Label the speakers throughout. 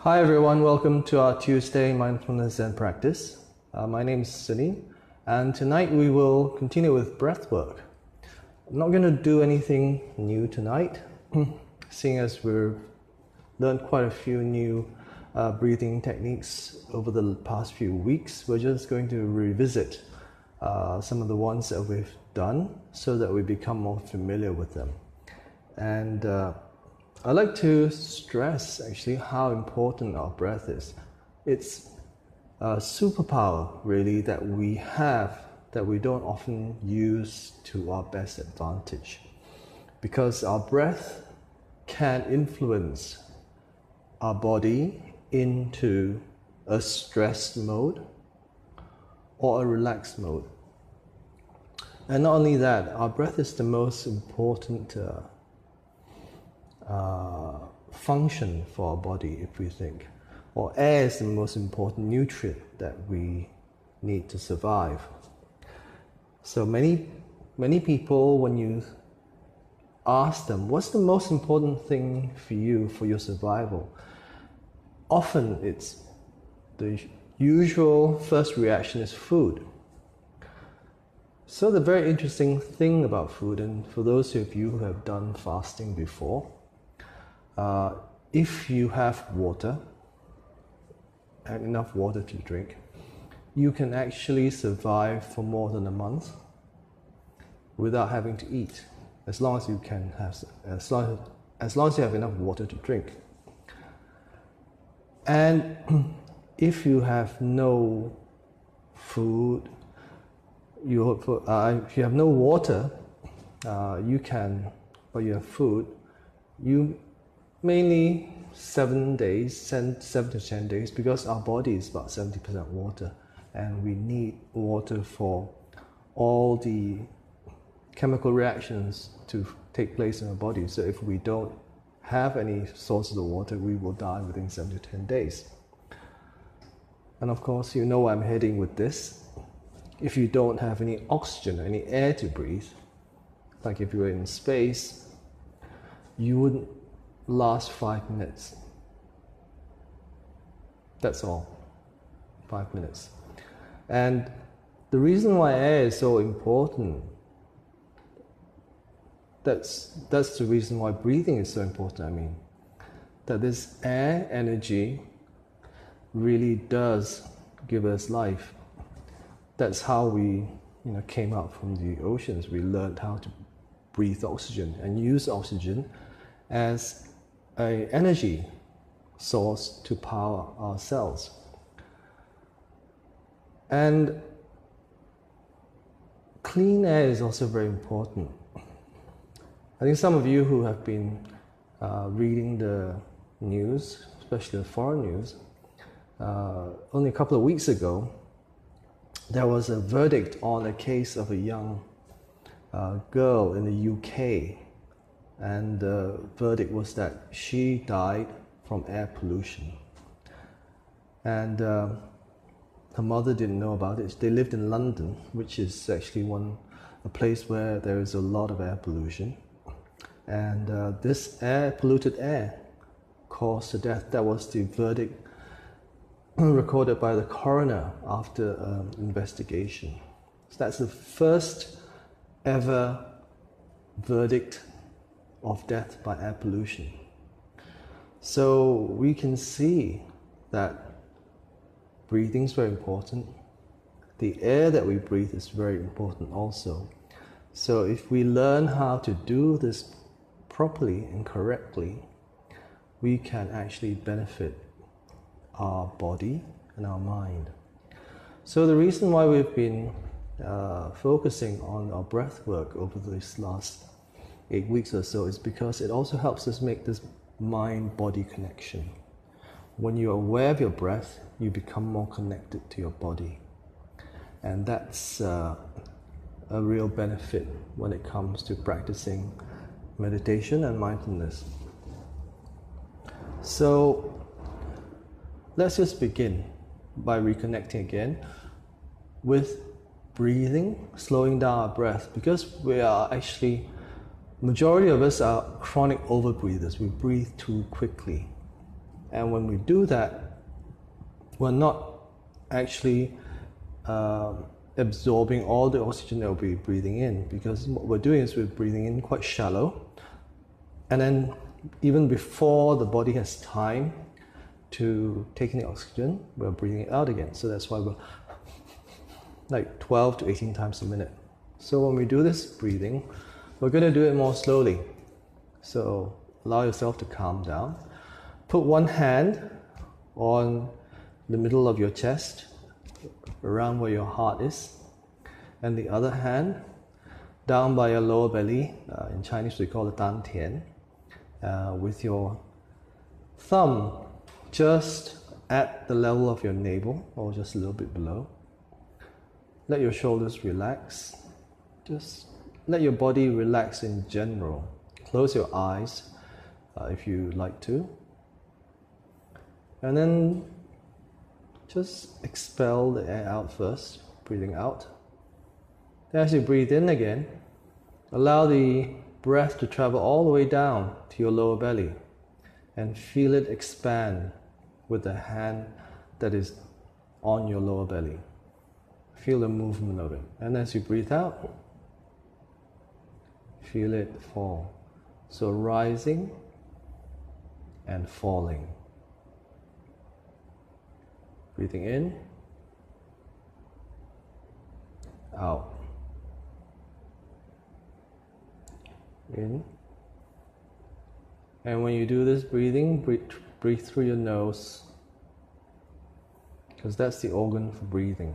Speaker 1: Hi everyone, welcome to our Tuesday Mindfulness and Practice. My name is Sunim, and tonight we will continue with breathwork. I'm not going to do anything new tonight, seeing as we've learned quite a few new breathing techniques over the past few weeks. We're just going to revisit some of the ones that we've done so that we become more familiar with them. And I'd like to stress actually how important our breath is. It's a superpower really that we have that we don't often use to our best advantage, because our breath can influence our body into a stressed mode or a relaxed mode. And not only that, our breath is the most important function for our body, if we think, or air is the most important nutrient that we need to survive. So many people, when you ask them what's the most important thing for you for your survival, often it's the usual first reaction is food. So the very interesting thing about food, and for those of you who have done fasting before, if you have water and enough water to drink, you can actually survive for more than a month without having to eat, as long as you have enough water to drink. And if you have no food, if you have no water, but you have food, you mainly 7 to 10 days, because our body is about 70% water, and we need water for all the chemical reactions to take place in our body. So if we don't have any sources of water, we will die within 7 to 10 days. And of course, you know where I'm heading with this. If you don't have any oxygen, any air to breathe, like if you were in space, you wouldn't last 5 minutes. That's all. 5 minutes. And the reason why air is so important, that's the reason why breathing is so important. I mean, that this air energy really does give us life. That's how we came out from the oceans. We learned how to breathe oxygen and use oxygen as an energy source to power our cells. And clean air is also very important. I think some of you who have been reading the news, especially the foreign news, only a couple of weeks ago, there was a verdict on a case of a young girl in the UK. And the verdict was that she died from air pollution. And her mother didn't know about it. They lived in London, which is actually a place where there is a lot of air pollution. And this polluted air caused the death. That was the verdict recorded by the coroner after investigation. So that's the first ever verdict of death by air pollution. So we can see that breathing is very important. The air that we breathe is very important also. So if we learn how to do this properly and correctly, we can actually benefit our body and our mind. So the reason why we've been focusing on our breath work over this last 8 weeks or so is because it also helps us make this mind-body connection. When you're aware of your breath, you become more connected to your body. And that's a real benefit when it comes to practicing meditation and mindfulness. So let's just begin by reconnecting again with breathing, slowing down our breath, because we are majority of us are chronic overbreathers. We breathe too quickly. And when we do that, we're not actually absorbing all the oxygen that we'll be breathing in, because what we're doing is we're breathing in quite shallow, and then even before the body has time to take in the oxygen, we're breathing it out again. So that's why we're like 12 to 18 times a minute. So when we do this breathing, we're going to do it more slowly. So allow yourself to calm down. Put one hand on the middle of your chest, around where your heart is, and the other hand down by your lower belly. In Chinese we call it Dan Tian. With your thumb just at the level of your navel, or just a little bit below. Let your shoulders relax. Just let your body relax in general. Close your eyes if you like to. And then just expel the air out first, breathing out. Then as you breathe in again, allow the breath to travel all the way down to your lower belly and feel it expand with the hand that is on your lower belly. Feel the movement of it. And as you breathe out, feel it fall. So rising and falling. Breathing in, out. In. And when you do this breathing, breathe through your nose, because that's the organ for breathing.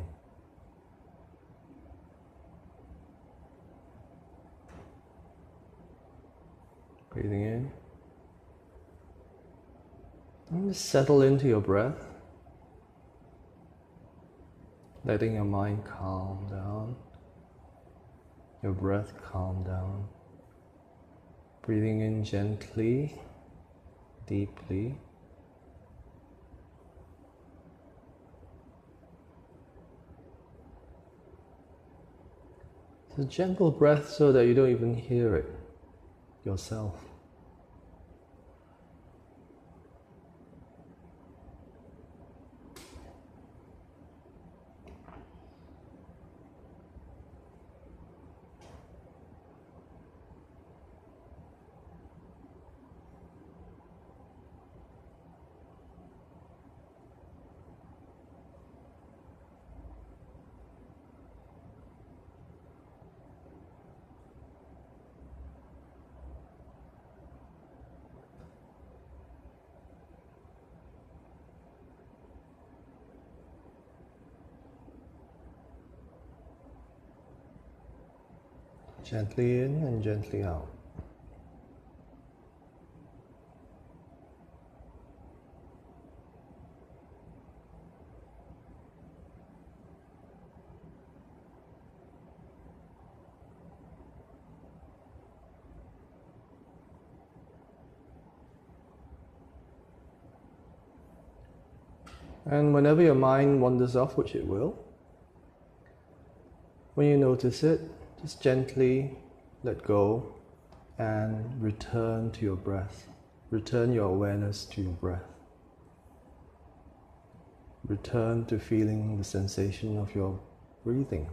Speaker 1: Breathing in. And just settle into your breath, letting your mind calm down, your breath calm down. Breathing in gently, deeply. It's a gentle breath so that you don't even hear it yourself. Gently in and gently out. And whenever your mind wanders off, which it will, when you notice it, just gently let go and return to your breath. Return your awareness to your breath. Return to feeling the sensation of your breathing.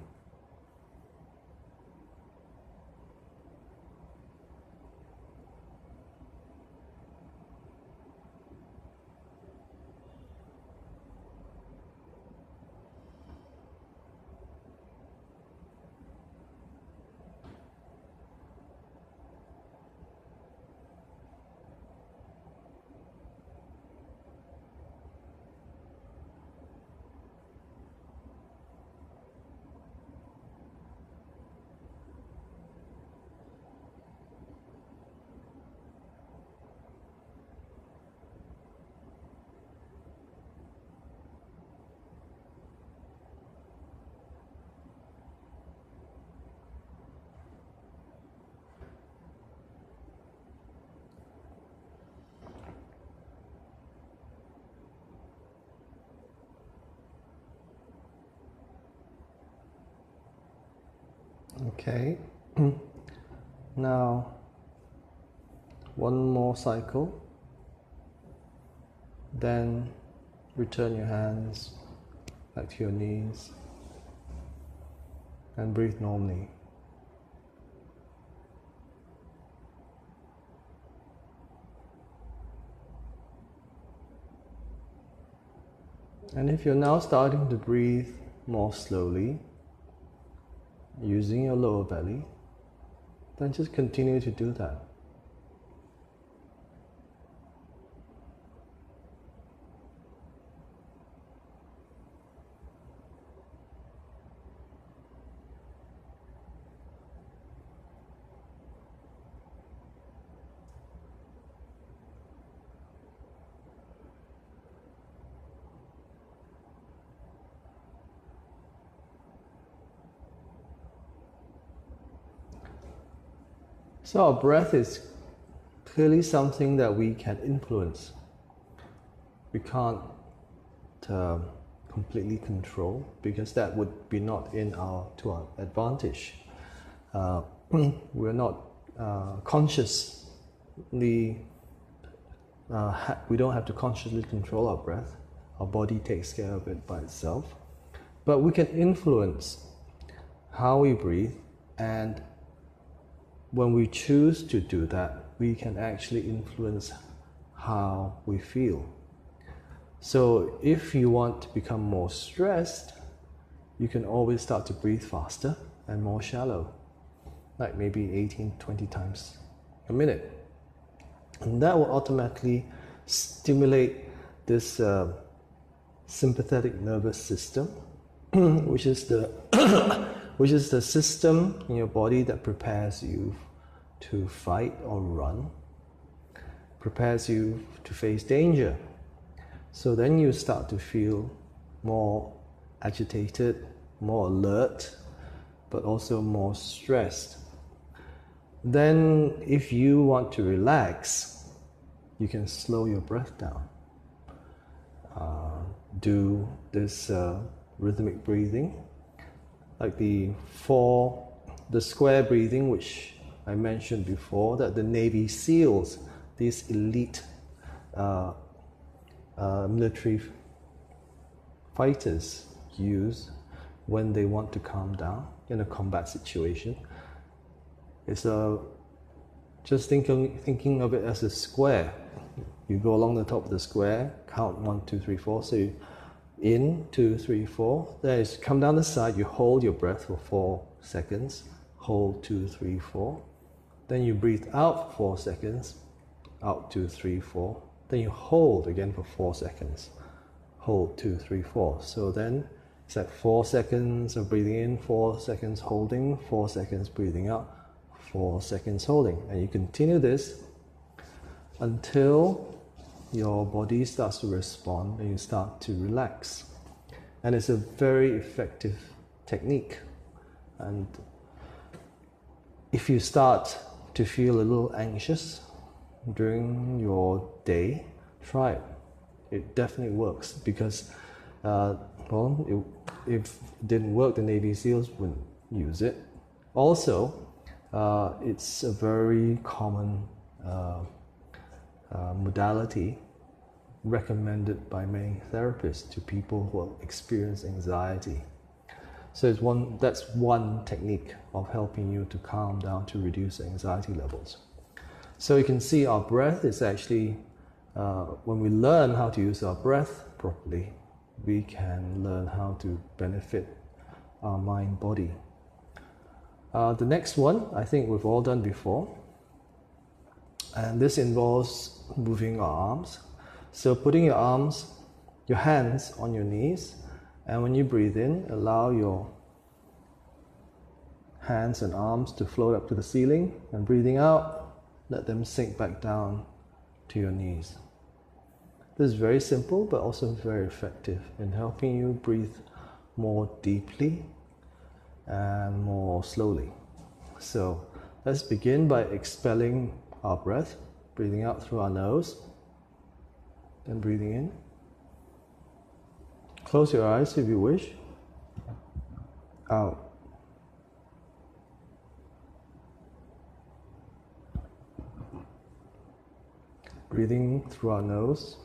Speaker 1: Okay, now one more cycle. Then return your hands back to your knees and breathe normally. And if you're now starting to breathe more slowly, using your lower belly, then just continue to do that. So our breath is clearly something that we can influence. We can't completely control, because that would be not to our advantage. We're not consciously, we don't have to consciously control our breath. Our body takes care of it by itself. But we can influence how we breathe, and when we choose to do that, we can actually influence how we feel. So if you want to become more stressed, you can always start to breathe faster and more shallow, like maybe 18-20 times a minute. And that will automatically stimulate this sympathetic nervous system, which is the system in your body that prepares you to fight or run, prepares you to face danger. So then you start to feel more agitated, more alert, but also more stressed. Then if you want to relax, you can slow your breath down. Do this rhythmic breathing, like the square breathing, which I mentioned before, that the Navy SEALs, these elite military fighters, use when they want to calm down in a combat situation. It's just thinking of it as a square. You go along the top of the square, count 1, 2, 3, 4. So you in, 2, 3, 4. Then you come down the side, you hold your breath for 4 seconds. Hold 2, 3, 4. Then you breathe out for 4 seconds. Out 2, 3, 4. Then you hold again for 4 seconds. Hold 2, 3, 4. So then it's like 4 seconds of breathing in, 4 seconds holding, 4 seconds breathing out, 4 seconds holding. And you continue this until your body starts to respond and you start to relax. And it's a very effective technique. And if you start to feel a little anxious during your day, try it. It definitely works, because if it didn't work, the Navy SEALs wouldn't use it. Also, it's a very common modality recommended by many therapists to people who experience anxiety. So that's one technique of helping you to calm down, to reduce anxiety levels. So you can see our breath is actually, when we learn how to use our breath properly, we can learn how to benefit our mind body. The next one, I think we've all done before, and this involves moving our arms. So putting your hands on your knees, and when you breathe in, allow your hands and arms to float up to the ceiling, and breathing out, let them sink back down to your knees. This is very simple, but also very effective in helping you breathe more deeply and more slowly. So let's begin by expelling our breath, breathing out through our nose, then breathing in. Close your eyes if you wish. Out. Breathing through our nose.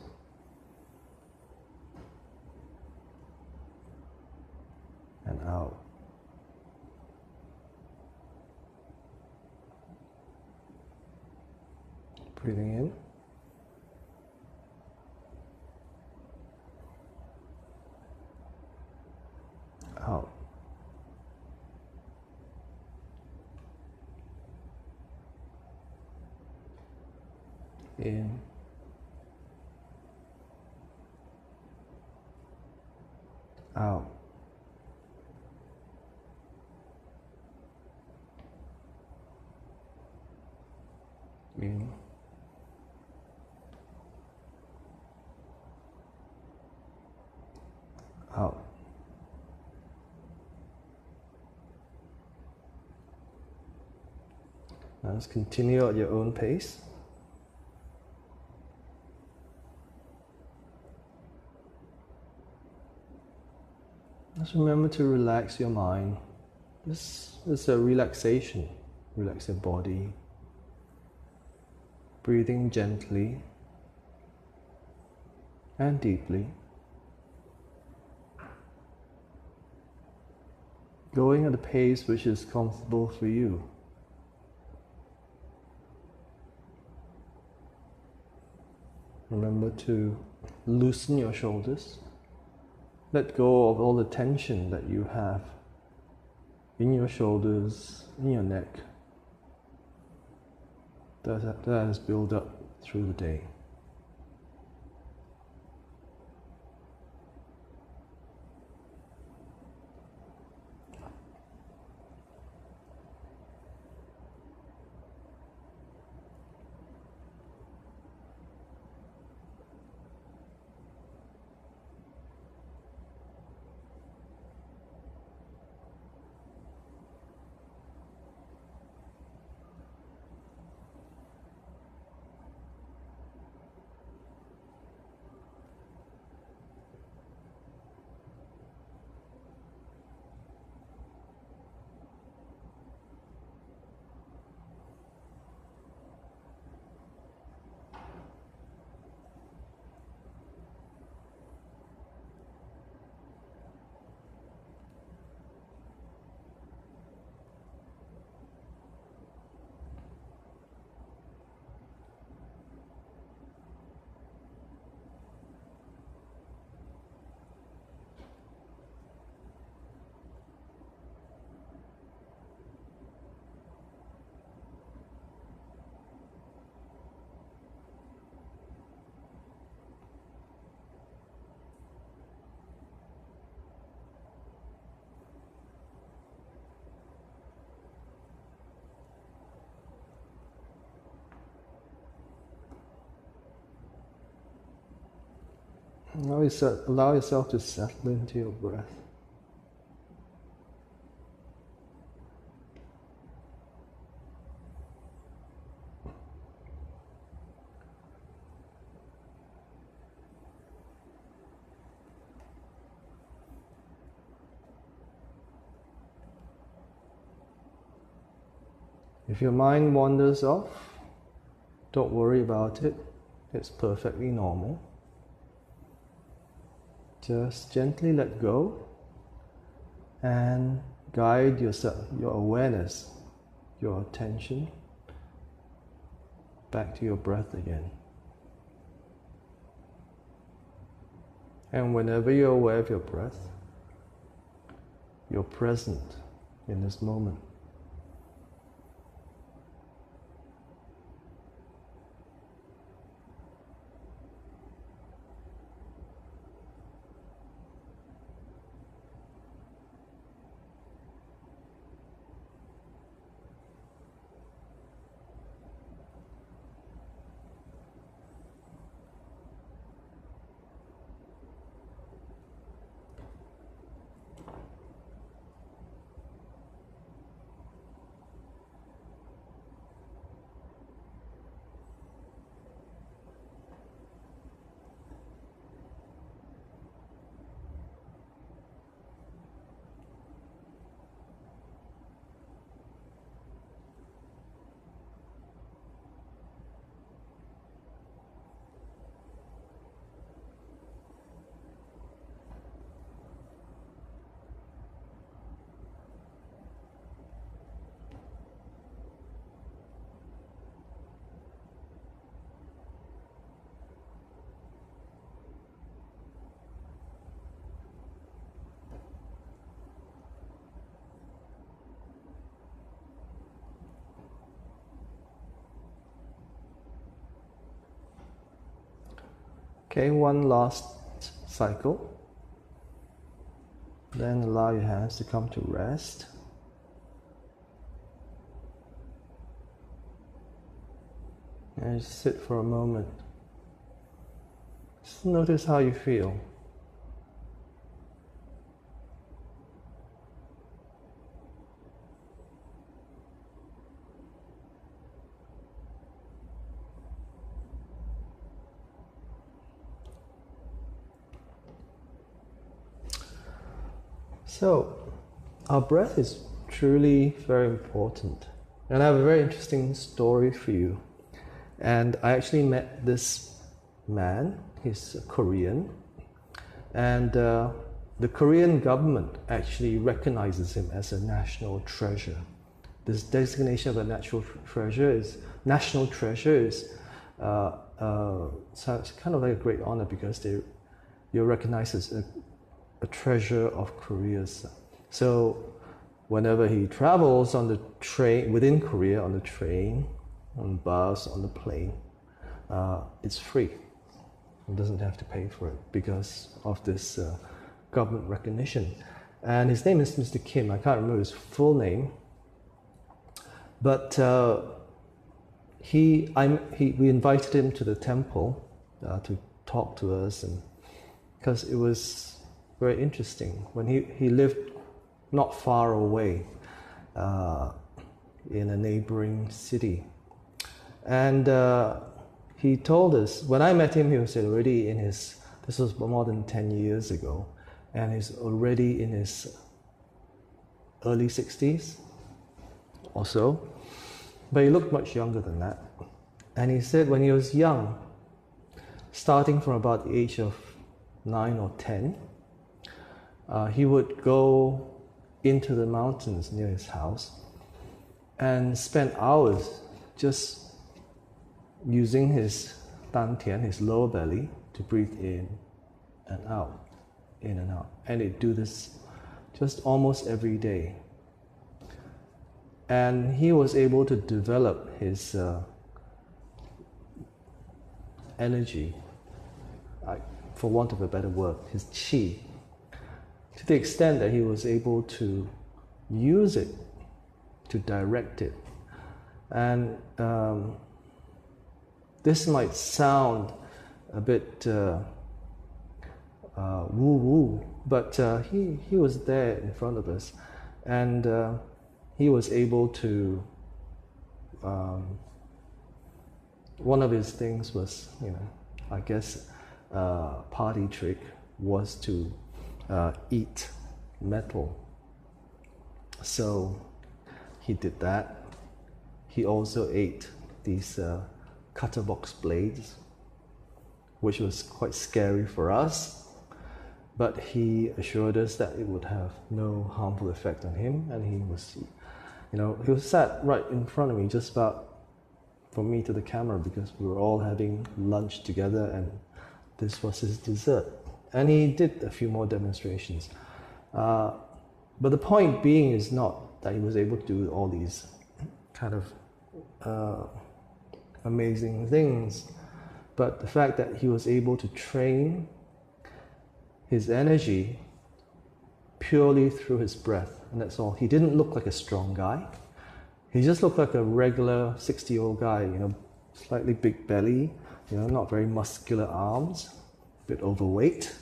Speaker 1: in, out. In, out. Now just continue at your own pace. Just remember to relax your mind. This is a relaxation. Relax your body. Breathing gently and deeply. Going at a pace which is comfortable for you. Remember to loosen your shoulders. Let go of all the tension that you have in your shoulders, in your neck, that has built up through the day. Now allow yourself to settle into your breath. If your mind wanders off, don't worry about it. It's perfectly normal. Just gently let go and guide yourself, your awareness, your attention back to your breath again. And whenever you're aware of your breath, you're present in this moment. Okay, one last cycle. Then allow your hands to come to rest. And just sit for a moment. Just notice how you feel. So, our breath is truly very important. And I have a very interesting story for you. And I actually met this man, he's Korean, and the Korean government actually recognizes him as a national treasure. This designation of a national treasure is so it's kind of like a great honor because you're recognized as a treasure of Korea's. So whenever he travels on the train, within Korea, on the train, on the bus, on the plane, it's free. He doesn't have to pay for it because of this government recognition. And his name is Mr. Kim. I can't remember his full name, but we invited him to the temple to talk to us, and because it was very interesting. When he lived not far away in a neighboring city. And he told us, when I met him, he was already in this was more than 10 years ago, and he's already in his early 60s or so, but he looked much younger than that. And he said when he was young, starting from about the age of 9 or 10, he would go into the mountains near his house and spend hours just using his dantian, his lower belly, to breathe in and out, in and out. And he'd do this just almost every day. And he was able to develop his energy, for want of a better word, his qi, to the extent that he was able to use it, to direct it. And this might sound a bit woo-woo, but he was there in front of us, and he was able to, one of his things was, I guess party trick was to eat metal. So he did that. He also ate these cutter box blades, which was quite scary for us, but he assured us that it would have no harmful effect on him, and he was sat right in front of me, just about from me to the camera, because we were all having lunch together, and this was his dessert. And he did a few more demonstrations. But the point being is not that he was able to do all these kind of amazing things, but the fact that he was able to train his energy purely through his breath, and that's all. He didn't look like a strong guy. He just looked like a regular 60-year-old guy, slightly big belly, not very muscular arms, a bit overweight.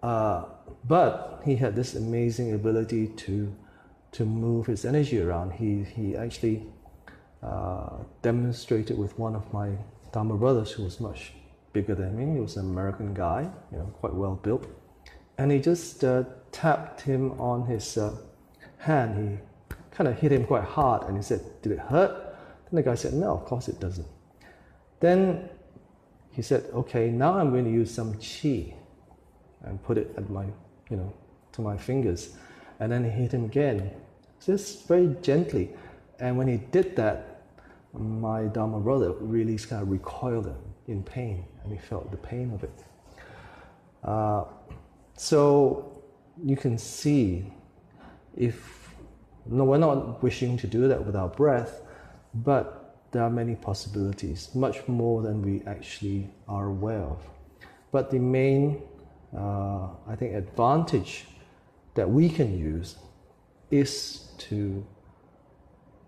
Speaker 1: But he had this amazing ability to move his energy around. He actually demonstrated with one of my Dharma brothers, who was much bigger than me. He was an American guy, quite well built, and he just tapped him on his hand. He kind of hit him quite hard, and he said, "Did it hurt?" Then the guy said, "No, of course it doesn't." Then he said, "Okay, now I'm going to use some qi and put it at my, to my fingers." And then he hit him again, just very gently. And when he did that, my Dharma brother really kind of recoiled in pain, and he felt the pain of it. So you can see, we're not wishing to do that with our breath, but there are many possibilities, much more than we actually are aware of. But the main, I think, advantage that we can use is to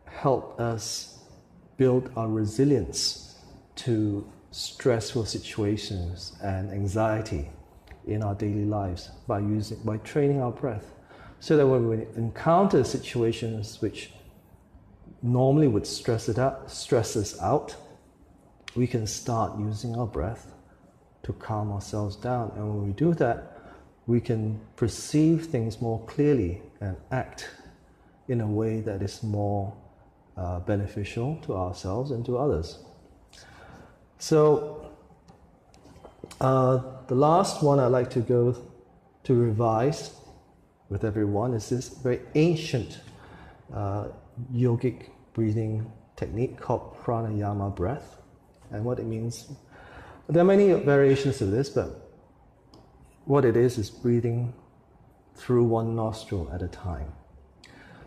Speaker 1: help us build our resilience to stressful situations and anxiety in our daily lives by training our breath, so that when we encounter situations which normally would stress us out, we can start using our breath to calm ourselves down. And when we do that, we can perceive things more clearly and act in a way that is more beneficial to ourselves and to others. So the last one I'd like to go to revise with everyone is this very ancient yogic breathing technique called pranayama breath. And what it means, there are many variations of this, but what it is breathing through one nostril at a time.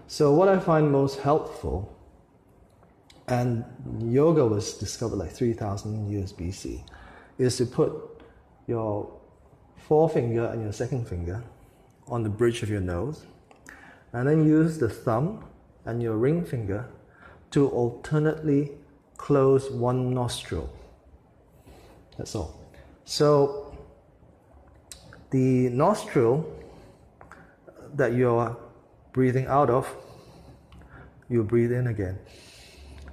Speaker 1: So what I find most helpful, and yoga was discovered like 3,000 years BC, is to put your forefinger and your second finger on the bridge of your nose, and then use the thumb and your ring finger to alternately close one nostril. That's all. So the nostril that you're breathing out of, you breathe in again.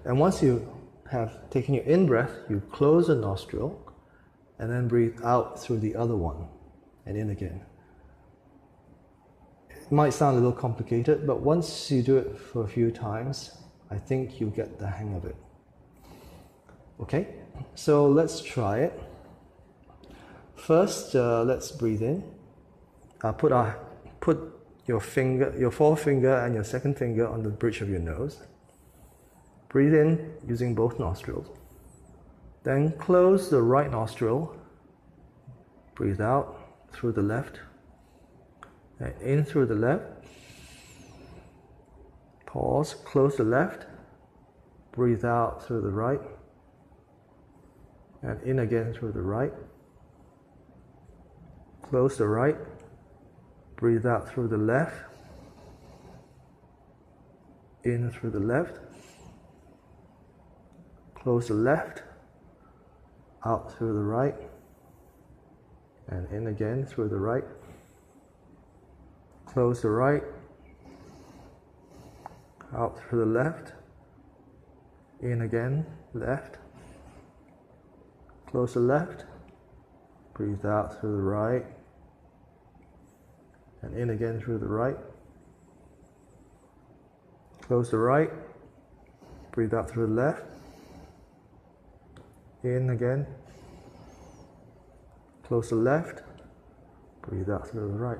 Speaker 1: And once you have taken your in-breath, you close the nostril and then breathe out through the other one and in again. It might sound a little complicated, but once you do it for a few times, I think you'll get the hang of it. Okay, so let's try it. First, let's breathe in. Put your forefinger and your second finger on the bridge of your nose. Breathe in using both nostrils. Then close the right nostril. Breathe out through the left. And in through the left. Pause, close the left. Breathe out through the right. And in again through the right. Close the right. Breathe out through the left. In through the left. Close the left. Out through the right. And in again through the right. Close the right. Out through the left. In again, left. Close the left. Breathe out through the right. And in again through the right. Close the right. Breathe out through the left. In again. Close the left. Breathe out through the right.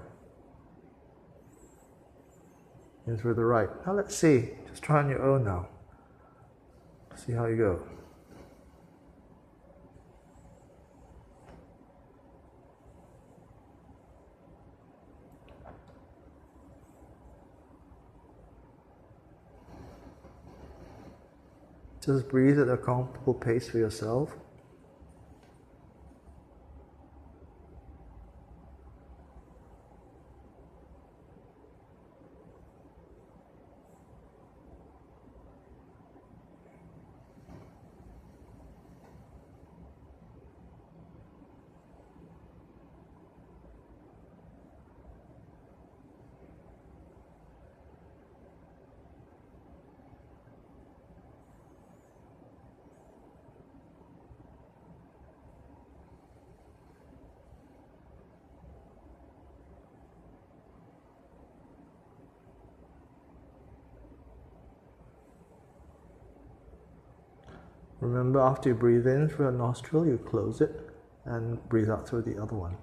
Speaker 1: In through the right. Now let's see. Just try on your own now. See how you go. Just breathe at a comfortable pace for yourself. Remember, after you breathe in through a nostril, you close it and breathe out through the other one.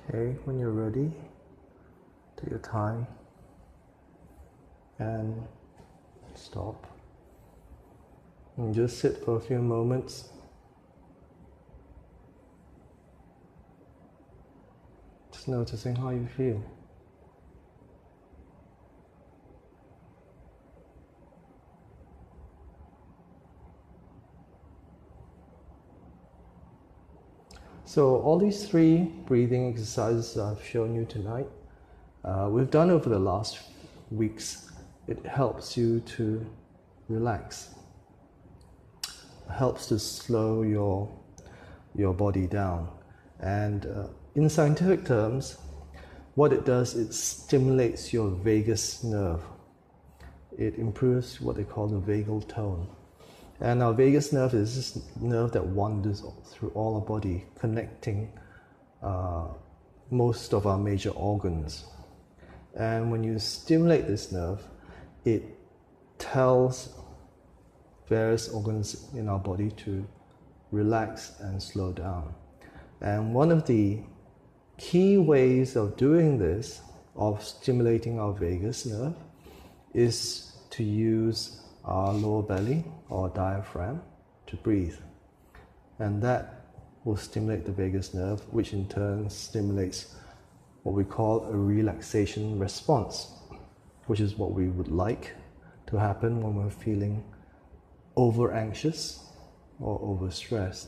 Speaker 1: Okay, when you're ready, take your time and stop. And just sit for a few moments. Just noticing how you feel. So all these 3 breathing exercises I've shown you tonight, we've done over the last weeks. It helps you to relax. It helps to slow your body down. And in scientific terms, what it does, it stimulates your vagus nerve. It improves what they call the vagal tone. And our vagus nerve is this nerve that wanders through all our body, connecting most of our major organs. And when you stimulate this nerve, it tells various organs in our body to relax and slow down. And one of the key ways of doing this, of stimulating our vagus nerve, is to use our lower belly or diaphragm to breathe. And that will stimulate the vagus nerve, which in turn stimulates what we call a relaxation response, which is what we would like to happen when we're feeling over anxious or over stressed.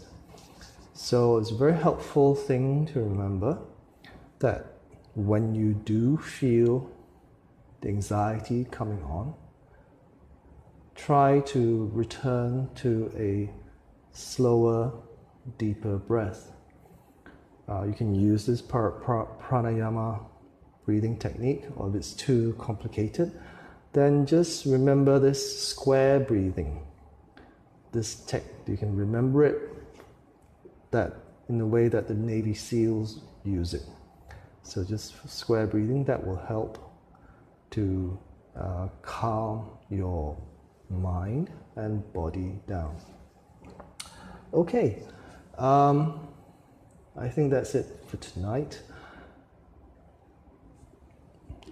Speaker 1: So it's a very helpful thing to remember that when you do feel the anxiety coming on, try to return to a slower, deeper breath. You can use this pranayama breathing technique, or if it's too complicated, then just remember this square breathing. You can remember it that in the way that the Navy SEALs use it. So just square breathing, that will help to calm your mind and body down. Okay, I think that's it for tonight.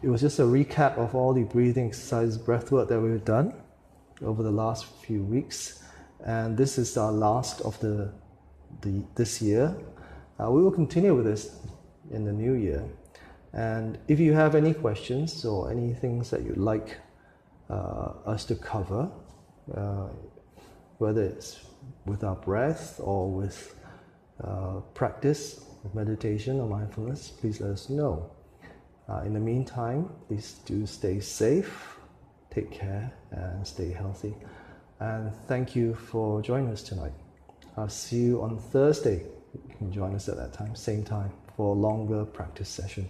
Speaker 1: It was just a recap of all the breathing exercises, breathwork that we've done over the last few weeks, and this is our last of this year. We will continue with this in the new year, and if you have any questions or any things that you'd like us to cover, whether it's with our breath or with practice of meditation or mindfulness, please let us know. In the meantime, please do stay safe, take care, and stay healthy. And thank you for joining us tonight. I'll see you on Thursday. You can join us at that time, same time, for a longer practice session.